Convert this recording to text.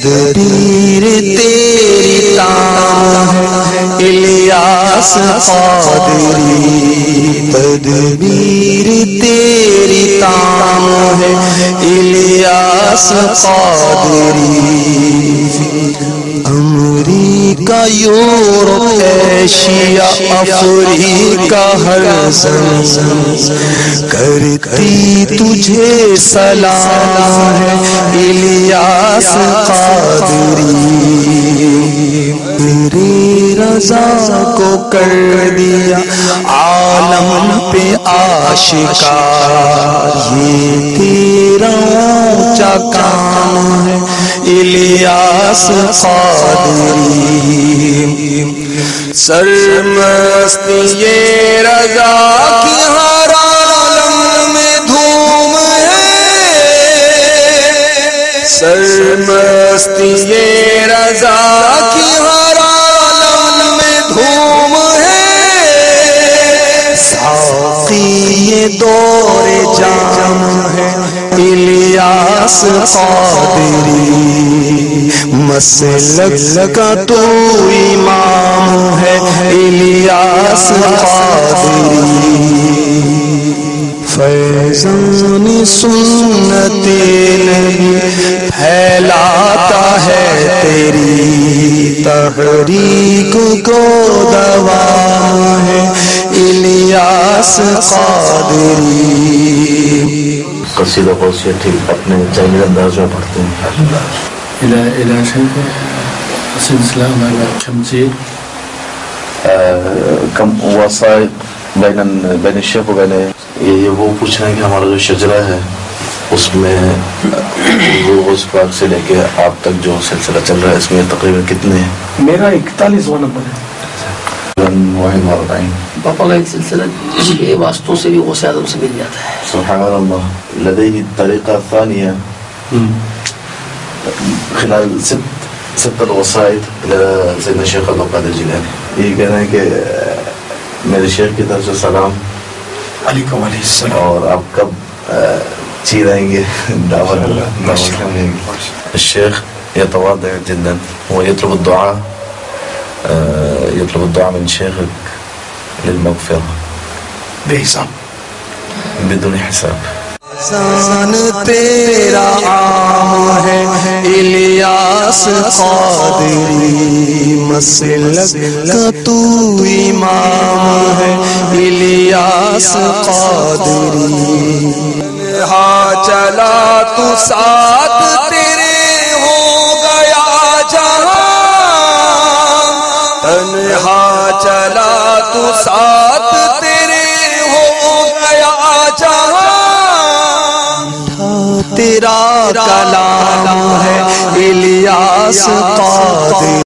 تدبیر تیری تام ہے الیاس قادری، تدبیر تیری تام ہے الیاس قادری، امریکہ یورپ ایشیا افریقہ ہر زمین کرتی تجھے سلام ہے الیاس قادری، تیری رضا کو کر دیا عالم پہ آشکار، یہ تیرا اونچا کام ہے الیاس قادری، سرمستی یہ رضا کی ہر عالم میں دھوم ہے، سرمستی یہ رضا کی ہر عالم میں دھوم ہے، ساقی یہ دور جام ہے الیاس قادری، مسلک کا تو امام ہے الیاس قادری، فیضان سنت نبی پھیلاتا ہے تیری تحریک کو دوام ہے الیاس قادری۔ قصیدہ قوسیہ ٹھیک اپنے جامع انداز میں پڑھتے ہیں۔ إلى شيء سلسلة كم زيد کم وسائط بین الشیخ و بین یہ وہ پوچھ رہے ہیں کہ ہمارا جو شجرہ ہے اس میں غوث پاک سے لے کے آپ تک جو سلسلہ چل رہا ہے اس میں تقریباً کتنے ہیں؟ میرا 41واں نمبر ہے۔ پاپا کا ایک سلسلہ 6 واسطوں سے بھی غوث اعظم سے مل جاتا ہے۔ سبحان اللہ۔ لديه الطريقة الثانية خلال 6 وسائط إلى سيدنا الشيخ عبد القادر الجيلاني، یہ کہنا ہے کہ میرے شیخ کی طرف سے سلام علیکم علیہ السلام، اور آپ کب چی رہیں گے دعوت الشيخ يتواضع جدا ويطلب الدعاء من شيخك للمغفرة بحساب بدون حساب۔ احسان تیرا عام ہے الیاس قادری، مسلک کا تو امام ہے الیاس قادری، ہاں چلا تو ساتھ تیرے ہو گیا جہاں، تنہا چلا تو ساتھ تیرے ہو گیا جہاں، تیرا کلام ہے الیاس قادری۔